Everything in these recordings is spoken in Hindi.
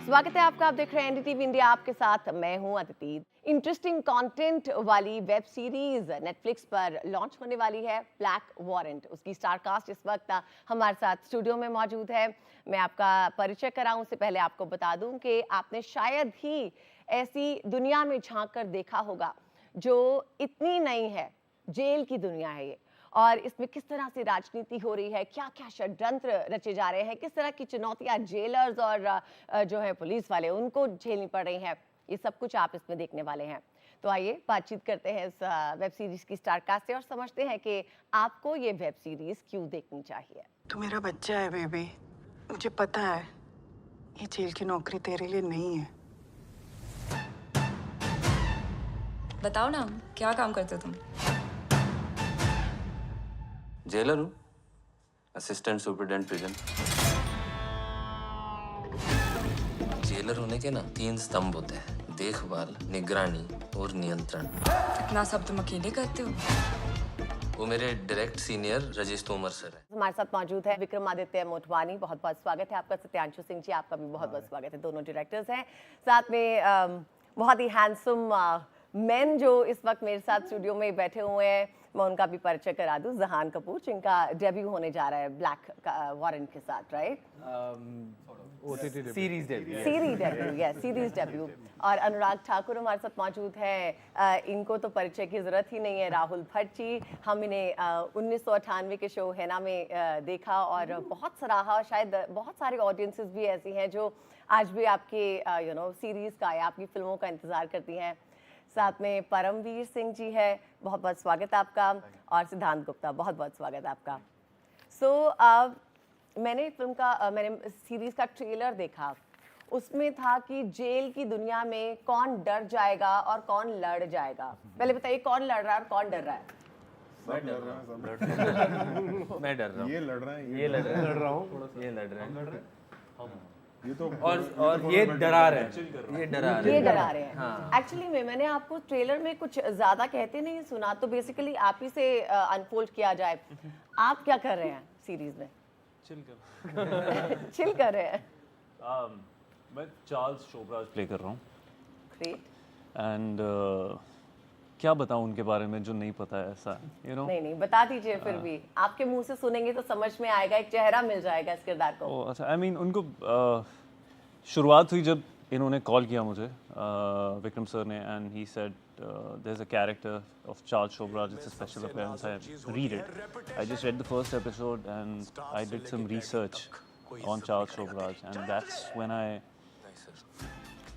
स्वागत है आपका। आप देख रहे हैं एनडीटीवी इंडिया, आपके साथ मैं हूं अदिति। इंटरेस्टिंग कंटेंट वाली वेब सीरीज नेटफ्लिक्स पर लॉन्च होने वाली है, ब्लैक वारंट। उसकी स्टार कास्ट इस वक्त हमारे साथ स्टूडियो में मौजूद है। मैं आपका परिचय कराऊं उससे पहले आपको बता दूं कि आपने शायद ही ऐसी दुनिया में झांक कर देखा होगा जो इतनी नई है। जेल की दुनिया है ये, और इसमें किस तरह से राजनीति हो रही है, क्या क्या षड्यंत्र रचे जा रहे हैं, किस तरह की चुनौतियां जेलर्स और जो है पुलिस वाले उनको झेलनी पड़ रही हैं, ये सब कुछ आप इसमें देखने वाले हैं। तो आइए बातचीत करते हैं इस वेब सीरीज की स्टार कास्ट से और समझते हैं कि आपको ये वेब सीरीज क्यों देखनी चाहिए। तू मेरा बच्चा है बेबी, मुझे पता है ये जेल की नौकरी तेरे लिए नहीं है। बताओ ना, क्या काम करते हो तुम? जेलर हूँ, असिस्टेंट सुपरिटेंडेंट प्रिजन। जेलर होने के ना 3 स्तंभ होते हैं: देखभाल, निगरानी और नियंत्रण। इतना सब तुम अकेले करते हो? वो मेरे direct senior Rajesh Tomar sir है। हमारे साथ मौजूद है विक्रमादित्य मोटवानी, बहुत बहुत स्वागत है आपका। सत्यांशु सिंह जी, आपका भी बहुत बहुत स्वागत है। दोनों डायरेक्टर्स हैं। साथ में बहुत ही हैंडसम मैन जो इस वक्त मेरे साथ स्टूडियो में बैठे हुए हैं, मैं उनका भी परिचय करा दूं। जहान कपूर, जिनका डेब्यू होने जा रहा है ब्लैक वारंट के साथ, right? Series debut. Series debut. और अनुराग ठाकुर हमारे साथ मौजूद है। इनको तो परिचय की जरूरत ही नहीं है। राहुल भट्ट जी, हम इन्हें 1998 के शो हैना में देखा और बहुत सराहा। शायद बहुत सारे ऑडियंसेस भी ऐसी हैं जो आज भी आपके सीरीज का या आपकी फिल्मों का इंतजार करती हैं। साथ में परमवीर सिंह जी है, बहुत बहुत स्वागत है आपका। और सिद्धांत गुप्ता, बहुत बहुत स्वागत है आपका। मैंने मैंने सीरीज का ट्रेलर देखा, उसमें था कि जेल की दुनिया में कौन डर जाएगा और कौन लड़ जाएगा। पहले बताइए, कौन लड़ रहा है और कौन डर रहा है? मैं डर रहा हूँ। ये लड़ रहा है, ये लड़ रहा है। लड़ रहा हूँ। ये लड़ रहा है। ये तो और ये डरा रहे हैं। ये डरा रहे हैं। हाँ। एक्चुअली मैंने आपको ट्रेलर में कुछ ज्यादा कहते नहीं सुना, तो बेसिकली आप ही से अनफोल्ड किया जाए। आप क्या कर रहे हैं सीरीज में? चिल कर रहे हैं। मैं चार्ल्स शोबराज प्ले कर रहा हूँ। ग्रेट। एंड क्या बताऊँ उनके बारे में जो नहीं पता है, ऐसा नहीं बता दीजिए। फिर भी आपके मुंह से सुनेंगे तो समझ में आएगा, एक चेहरा मिल जाएगा इस किरदार को। अच्छा, आई मीन उनको शुरुआत हुई जब इन्होंने कॉल किया मुझे, विक्रम सर ने, and he said there is a character of Charles Sobhraj, it's a special appearance, I read it. I just read the first episode and I did some research on Charles Sobhraj, and that's when I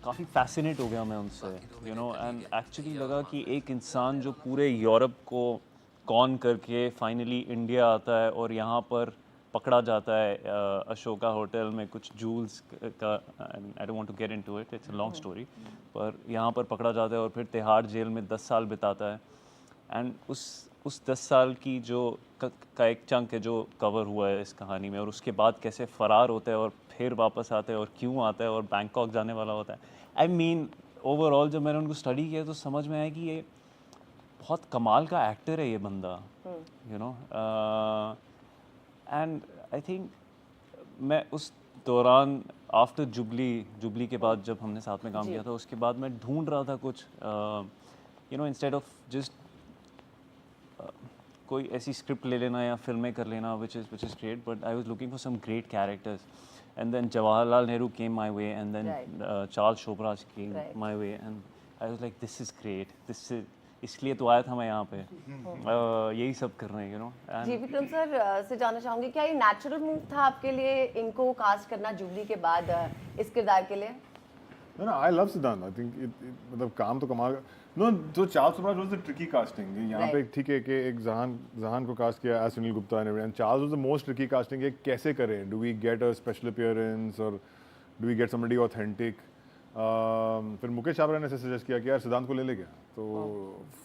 काफ़ी फैसिनेट हो गया मैं उनसे, एंड एक्चुअली लगा कि एक इंसान जो पूरे यूरोप को कॉन करके फाइनली इंडिया आता है और यहाँ पर पकड़ा जाता है अशोका होटल में कुछ जूल्स का, I don't want to get into it, it's a long story, पर यहाँ पर पकड़ा जाता है और फिर तिहाड़ जेल में 10 साल बिताता है। एंड उस 10 साल की जो का एक चंक है जो कवर हुआ है इस कहानी में, और उसके बाद कैसे फ़रार होता है और फिर वापस आता है और क्यों आता है और बैंकॉक जाने वाला होता है। आई मीन ओवरऑल जब मैंने उनको स्टडी किया तो समझ में आया कि ये बहुत कमाल का एक्टर है ये बंदा, एंड आई थिंक मैं उस दौरान आफ्टर जुबली के बाद जब हमने साथ में काम किया था, उसके बाद मैं ढूंढ रहा था कुछ इंस्टेड ऑफ जस्ट कोई ऐसी स्क्रिप्ट ले लेना या फिल्में कर लेना which is great, but I was looking for some great characters, and then Jawaharlal Nehru came my way, and then Charles Shobraj came my way, and I was like, this is great, इसलिए तो आया था मैं यहाँ पे, यही सब कर रहे हैं, जी विक्रम सर से जानना चाहूँगी, क्या ये नेचुरल मूव था आपके लिए इनको कास्ट करना जुबली के बाद इस किरदार के लिए? No, I love Siddhant. I think मतलब काम तो कमाल। No, जो Charles Sobhraj was the tricky casting. यहाँ पे ठीक है कि एक जहान को कास्ट किया as Sunil Gupta and Charles was the most tricky casting. ये कैसे करें? Do we get a special appearance or do we get somebody authentic? फिर मुकेश छाबड़ा ने सजेस्ट किया कि यार सिद्धांत को ले ले क्या, तो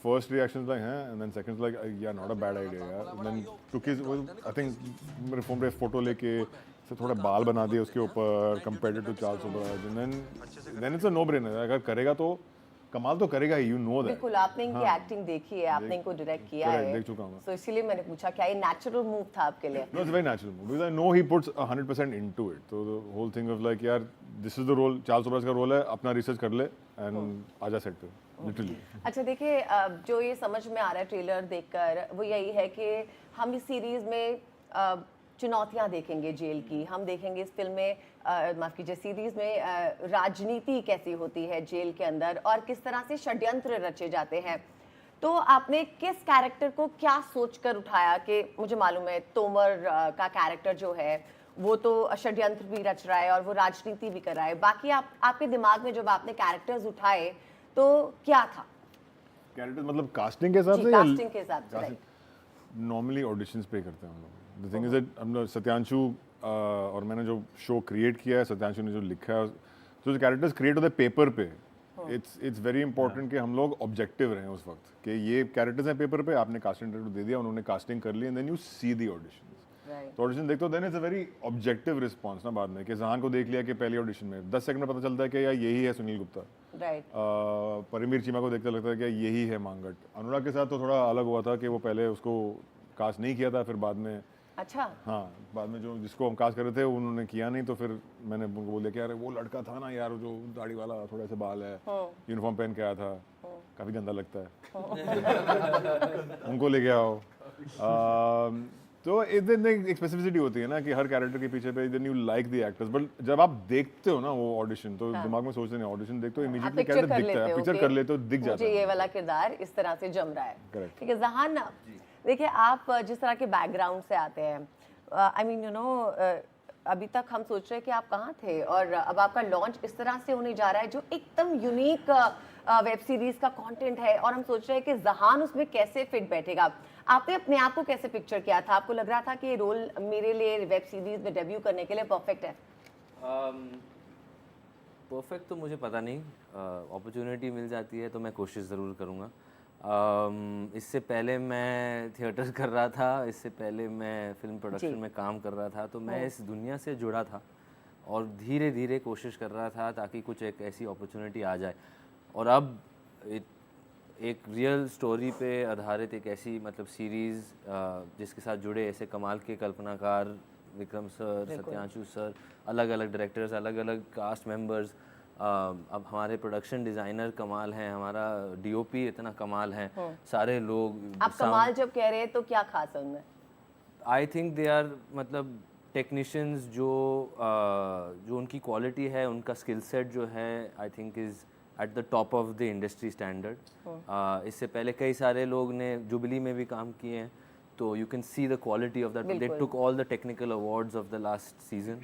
फर्स्ट रिएक्शंस लाइक हैं, एंड देन सेकंड्स लाइक यार नॉट अ बैड आइडिया यार, and then took his, I think मेरे फोन पे फोटो लेके फिर थोड़ा बाल बना दिए उसके ऊपर compared to Charles Sobhraj, and then it's a no brainer. अगर करेगा तो कमाल तो करेगा ही, यू नो दैट। बिल्कुल, आपने इनकी एक्टिंग देखी है, आपने इनको डायरेक्ट किया correct, है, देख चुका हूँ मैं। तो इसीलिए मैंने पूछा क्या ये नेचुरल मूव था आपके लिए? No, it's a very natural move because I know he puts 100% into it. So the whole thing of like, यार, this is the role, Charles Sobhraj का रोल है, अपना रिसर्च कर ले and आजा सेट पे, literally. अच्छा देखिए, जो ये समझ में आ रहा है ट्रेलर देखकर वो यही है कि हम इस सीरीज में चुनौतियां देखेंगे जेल की, हम देखेंगे इस फिल्म में माफ कीजिए सीरीज में राजनीति कैसी होती है जेल के अंदर और किस तरह से षड्यंत्र रचे जाते हैं। तो आपने किस कैरेक्टर को क्या सोचकर उठाया कि मुझे मालूम है तोमर का कैरेक्टर जो है वो तो षड्यंत्र भी रच रहा है और वो राजनीति भी कर रहा है, बाकी आपके दिमाग में जब आपने कैरेक्टर्स उठाए तो क्या था? कैरेक्टर मतलब कास्टिंग के हिसाब जी, से कास्टिंग के हिसाब से, right. नॉर्मली ऑडिशंस पे करते हैं हम लोग। द थिंग इज दैट हम लोग सत्यांशु और मैंने जो शो क्रिएट किया है, सत्यांशु ने जो लिखा है, जो कैरेक्टर्स क्रिएट होते हैं पेपर पे, इट्स वेरी इंपॉर्टेंट कि हम लोग ऑब्जेक्टिव रहें उस वक्त कि ये कैरेक्टर्स हैं पेपर पे, आपने कास्टिंग डायरेक्टर दे दिया, उन्होंने कास्टिंग कर ली and then you see the auditions. तो ऑडिशन देखते हो then it's a very objective response ना बाद में कि जहान को देख लिया कि पहली ऑडिशन में 10 सेकंड में पता चलता है कि यार यही है सुनील गुप्ता, राइट। परमीर चीमा को देखते लगता है कि यही है मांगट। अनुराग के साथ तो थोड़ा अलग हुआ था कि वो पहले उसको कास्ट नहीं किया था, फिर बाद में अच्छा, हाँ बाद में जो जिसको हम कास्ट कर रहे थे उन्होंने किया नहीं, तो फिर मैंने उनको बोल दिया कि यार वो लड़का था ना यार जो दाढ़ी वाला थोड़ा सा बाल है, यूनिफॉर्म पहन के आया था, काफी गंदा लगता है, उनको लेके आओ। तो इधर एक स्पेसिफिसिटी होती है ना कि हर कैरेक्टर के पीछे पे then you like the actors, but जब आप देखते हो ना वो ऑडिशन तो दिमाग में सोचते नहीं, ऑडिशन देखते हो इमीडिएटली कैरेक्टर दिखता है, पिक्चर कर लेते हो, दिख जाता मुझे है ये वाला किरदार इस तरह से जम रहा है। Correct. ठीक है जहान, देखिए आप जिस तरह के बैकग्राउंड से आते हैं, आई मीन यू नो अभी तक हम सोच रहे हैं कि आप कहाँ थे और अब आपका लॉन्च इस तरह से होने जा रहा है जो एकदम यूनिक वेब सीरीज का कंटेंट है और हम सोच रहे हैं कि जहान उसमें कैसे फिट बैठेगा। आपने अपने आप को कैसे पिक्चर किया था? आपको लग रहा था कि ये रोल मेरे लिए वेब सीरीज में डेब्यू करने के लिए परफेक्ट है? परफेक्ट तो मुझे पता नहीं, अपॉर्चुनिटी मिल जाती है तो मैं कोशिश ज़रूर करूँगा। इससे पहले मैं थिएटर कर रहा था, इससे पहले मैं फिल्म प्रोडक्शन में काम कर रहा था, तो मैं इस दुनिया से जुड़ा था और धीरे धीरे कोशिश कर रहा था ताकि कुछ एक ऐसी अपॉर्चुनिटी आ जाए। और अब एक रियल स्टोरी पे आधारित एक ऐसी मतलब सीरीज़ जिसके साथ जुड़े ऐसे कमाल के कल्पनाकार विक्रम सर, सत्यांशु सर, अलग अलग डायरेक्टर्स, अलग अलग कास्ट मेंबर्स, अब हमारे प्रोडक्शन डिज़ाइनर कमाल हैं, हमारा डीओपी इतना कमाल है, सारे लोग। आप कमाल जब कह रहे हैं तो क्या खास है उनमें? आई थिंक दे आर मतलब टेक्नीशियंस जो उनकी क्वालिटी है, उनका स्किल सेट जो है I think is at the top of the industry standard. इससे पहले कई सारे लोग ने जुबली में भी काम किए हैं, तो you can see the quality of that, they took all the technical awards of the last season,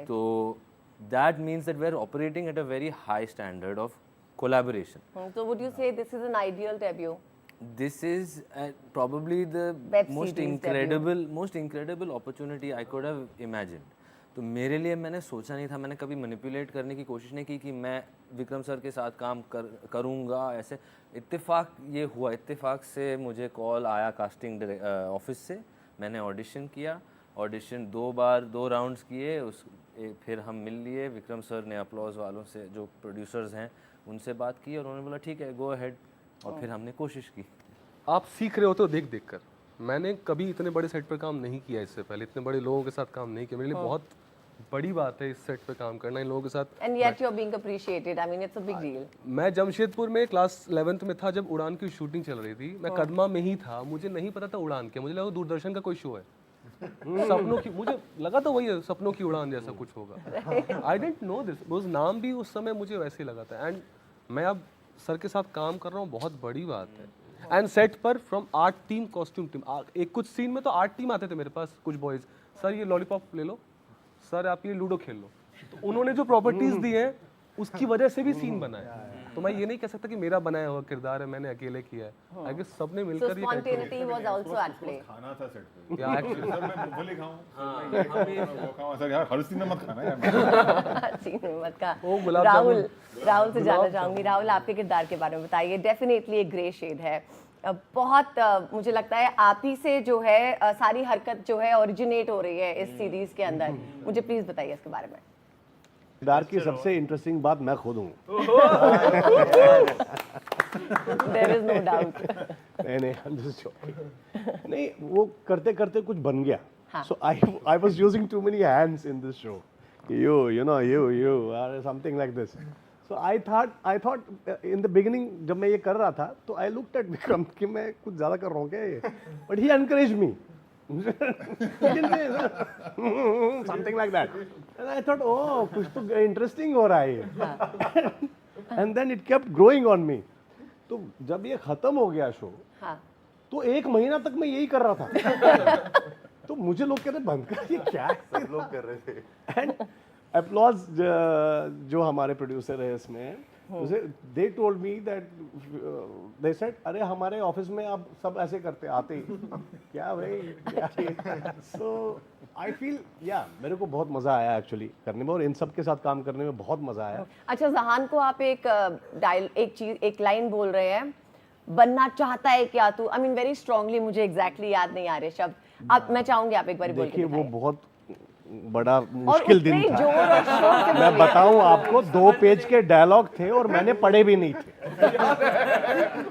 तो that means that we're operating at a very high standard of collaboration. So would you say this is an ideal debut? This is probably the Web most series incredible opportunity I could have imagined. तो मेरे लिए मैंने सोचा नहीं था, मैंने कभी मैनिपुलेट करने की कोशिश नहीं की कि मैं विक्रम सर के साथ काम करूँगा ऐसे। इत्तेफाक ये हुआ, इत्तेफाक से मुझे कॉल आया कास्टिंग ऑफिस से, मैंने ऑडिशन किया, ऑडिशन 2 राउंड्स किए, फिर हम मिल लिए, विक्रम सर ने अपलॉज वालों से जो प्रोड्यूसर्स हैं उनसे बात की और उन्होंने बोला ठीक है गो अहेड, और फिर हमने कोशिश की। आप सीख रहे होते हो देख देख कर। मैंने कभी इतने बड़े सेट पर काम नहीं किया इससे पहले, इतने बड़े लोगों के साथ काम नहीं किया, मेरे लिए बहुत बड़ी बात है इस सेट पे काम करना, इन लोगों के साथ। And yet you're being appreciated. I mean, it's a big deal. मैं जमशेदपुर में क्लास 11th में था जब उड़ान की शूटिंग चल रही थी, मैं कदमा में ही था, मुझे नहीं पता था उड़ान क्या, मुझे लगा दूरदर्शन का कोई शो है, सपनों की, मुझे लगा तो वही है, सपनों की उड़ान जैसा कुछ होगा। आई डेंट नो दिस, उस नाम भी उस समय मुझे वैसे ही लगा था। एंड मैं अब सर के साथ काम कर रहा हूँ, बहुत बड़ी बात है। एंड सेट पर from art team, costume team, एक कुछ सीन में तो आर्ट टीम आते थे मेरे पास, कुछ बॉयज, सर ये लॉलीपॉप ले लो, सर आप ये लूडो खेल लो, तो उन्होंने जो प्रॉपर्टीज दी हैं उसकी वजह से भी सीन बना है। तो मैं ये नहीं कह सकता कि मेरा बनाया हुआ किरदार है, मैंने अकेले किया है, आई गेस सबने मिलकर ये Spontaneity was also at play. खाना था सेट पे क्या एक्चुअली सर मैं मूंगफली खाऊं, वो खाऊं सर यार, हर सीन में मत खाना यार। सीन में मत का। ओ, गुलाब राहुल से जानना चाहूंगी, राहुल आपके किरदार के बारे में बताइए। डेफिनेटली एक ग्रे शेड है, बहुत मुझे लगता है आप ही से जो है सारी हरकत जो है ओरिजिनेट हो रही है इस सीरीज के अंदर, मुझे प्लीज बताइए इसके बारे में। किरदार की सबसे इंटरेस्टिंग बात मैं खुद हूँ। There is no doubt. नहीं I'm just joking. नहीं वो करते करते कुछ बन गया. हाँ. So I was using too many hands in this show. You know you or something like this. So I thought in the beginning जब मैं ये कर रहा था तो I looked at Vikram कि मैं कुछ ज़्यादा कर रहा हूँ क्या ये? But he encouraged me. He didn't say something like that. And I thought oh कुछ तो interesting हो रहा है ये. And then it kept growing on me. तो जब ये खत्म हो गया शो हाँ तो 1 महीना तक मैं यही कर रहा था. तो मुझे लोग कहते बंद कर ये क्या है? सब लोग कर रहे थे. एंड अपलॉज जो हमारे प्रोड्यूसर है इसमें उसे they told me that they said अरे हमारे ऑफिस में अब सब ऐसे करते आते ही क्या भाई क्या. सो आई फील या मेरे को बहुत मजा आया एक्चुअली करने में और इन सब के साथ काम करने में बहुत मजा आया. अच्छा जहान को आप एक लाइन बोल रहे हैं, बनना चाहता है क्या तू, आई मीन वेरी स्ट्रांगली, मुझे एग्जैक्टली याद नहीं आ रहे शब्द. आप मैं चाहूंगी आप एक बार बोल के देखिए वो दिखाइए. बहुत बड़ा मुश्किल दिन उतने था. जोर और शोर से मैं बोलिए. बताऊं आपको 2 पेज के डायलॉग थे और मैंने पढ़े भी नहीं थे.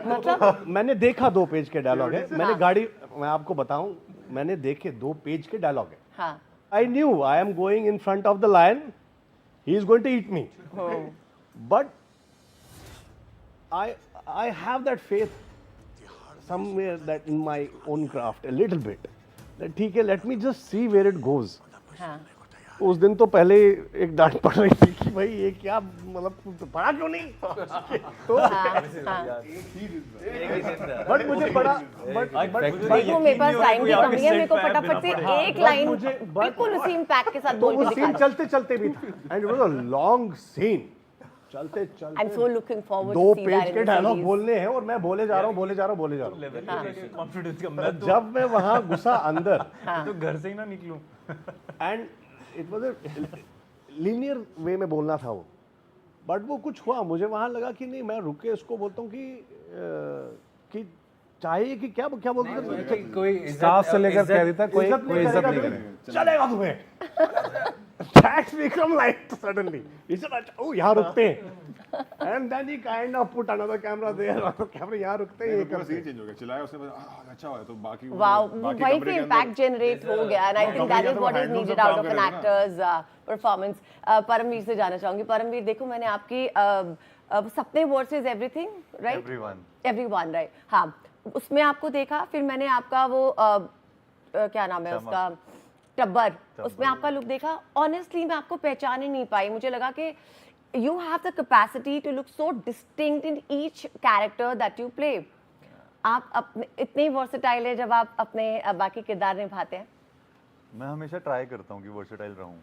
मतलब मैंने देखा 2 पेज के डायलॉग है. मैंने गाड़ी मैं आपको बताऊं मैंने देखे 2 पेज के डायलॉग है. हाँ I knew I am going in front of the lion, he is going to eat me. But I have that faith somewhere that in my own craft a little bit that ठीक है let me just see where it goes. हाँ उस दिन तो पहले एक डांट पड़ रही थी कि भाई ये क्या मतलब पढ़ा क्यों नहीं. तो बट मुझे पढ़ा देखो मेरे पास टाइम की कमी है, मेरे को फटाफट से एक लाइन बिल्कुल उसी इम्पैक्ट के साथ तो बोल वो के सीन दिखा. चलते चलते भी था and it was a long scene. चलते आई एम चलते सो लुकिंग फॉरवर्ड 2 पेज के डायलॉग बोलने हैं और मैं बोले जा रहा हूँ. कॉन्फिडेंस का मैं जब मैं वहां घुसा अंदर तो घर से ही ना निकलूं. And it was a linear way में बोलना था वो. बट वो कुछ हुआ मुझे वहां लगा कि नहीं मैं रुक के इसको बोलता हूँ कि चाहिए कि क्या क्या बोलते थे कोई स्टाफ से लेकर कह रही था कोई इज्जत नहीं करेगा. चलेगा तुम्हें. That's Vikram like suddenly. He said, "Oh, यहाँ रुकते हैं." And then he kind of put another camera there. Camera यहाँ रुकते हैं ये पूरा करते सीन चेंज हो गया. चिल्लाया उसने अच्छा हुआ तो बाकी वाओ बाकी वही कमरे पे के इम्पैक्ट अंदर जनरेट हो गया and I think that is what is needed out of an actor's performance. Paramveer से जाना चाहूंगी. परमवीर देखो मैंने आपकी Sapne versus everything right everyone right हाँ उसमें आपको देखा. फिर मैंने आपका वो क्या नाम है उसका टब्बर, उसमें आपका लुक देखा. ऑनेस्टली मैं आपको पहचान ही नहीं पाई. मुझे लगा कि you have the capacity to look so distinct in each character that you play. आप अपने इतने वर्सेटाइल है जब आप अपने बाकी किरदार निभाते हैं. मैं हमेशा ट्राई करता हूँ कि वर्सेटाइल रहूँ.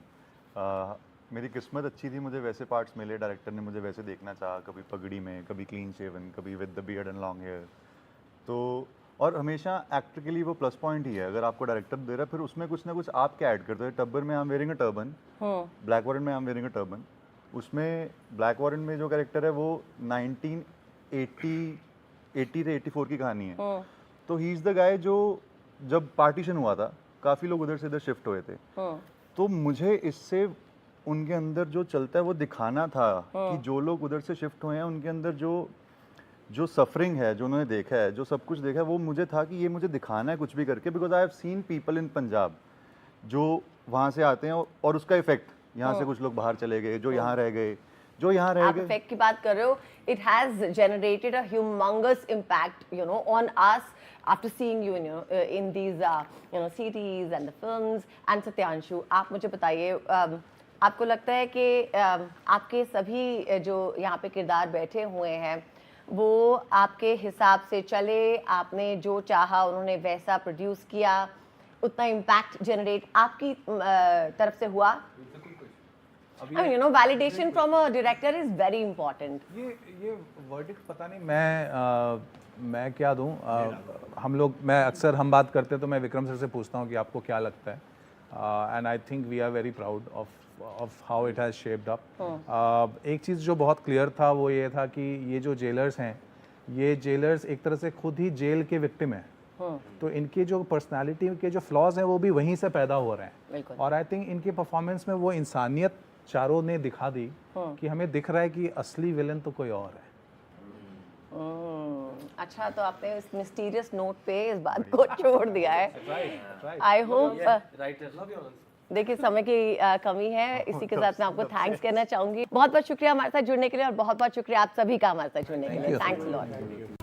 मेरी किस्मत अच्छी थी, मुझे वैसे पार्ट्स मिले, डायरेक्टर ने मुझे वैसे देखना चाहा, कभी पगड़ी में, कभी क्लीन शेवन, कभी with the beard and long hair. तो और हमेशा एक्टर के लिए वो प्लस पॉइंट ही है. अगर आपको डायरेक्टर दे रहा है फिर उसमें कुछ ना कुछ आप क्या ऐड करते हो. टब्बर में I am wearing a turban, Black Warrant में I am wearing a turban. उसमें ब्लैक वॉरेंट में जो कैरेक्टर है वो 1980 से 84 की कहानी है. तो ही इज़ द गाय जो जब पार्टीशन हुआ था काफ़ी लोग उधर से इधर शिफ्ट हुए थे. तो मुझे इससे उनके अंदर जो चलता है वो दिखाना था कि जो लोग उधर से शिफ्ट हुए हैं उनके अंदर जो सफरिंग है, जो उन्होंने देखा है, जो सब कुछ देखा है, वो मुझे था कि ये मुझे दिखाना है कुछ भी करके. Because I have seen people in Punjab जो वहाँ से आते हैं और उसका इफेक्ट यहाँ से कुछ लोग बाहर चले गए, जो यहाँ रह गए, जो यहाँ रह आप गए. इफेक्ट की बात कर रहे हो. It has generated a humongous impact you know on us after seeing you in these series and the films. And Satyanshu आप मुझे बताइए आपको लगता है कि आपके सभी जो यहाँ पे किरदार बैठे हुए हैं वो आपके हिसाब से चले, आपने जो चाहा उन्होंने वैसा प्रोड्यूस किया, उतना इम्पैक्ट जनरेट आपकी तरफ से हुआ? I mean, you know, validation from a director is very important. ये वर्डिक्ट पता नहीं मैं क्या दूं. मैं अक्सर हम बात करते हैं तो मैं विक्रम सर से पूछता हूं कि आपको क्या लगता है. And I think we are very proud of how it has shaped up. एक चीज़ जो बहुत क्लियर था वो ये था कि ये जो जेलर्स हैं, ये जेलर्स एक तरह से खुद ही जेल के विक्टिम हैं. तो इनके जो पर्सनालिटी के जो फ्लॉज हैं वो भी वहीं से पैदा हो रहे हैं. और आई थिंक इनके परफॉर्मेंस में वो इंसानियत चारों ने दिखा दी कि हमें दिख रहा है कि असली विलन तो कोई और है. अच्छा, तो आपने इस मिस्टीरियस नोट पे इस बात को छोड़ दिया है। आई होप देखिए समय की कमी है, इसी के साथ मैं आपको थैंक्स कहना चाहूंगी। बहुत बहुत शुक्रिया हमारे साथ जुड़ने के लिए, और बहुत बहुत शुक्रिया आप सभी का हमारे साथ जुड़ने के लिए। Thanks lot.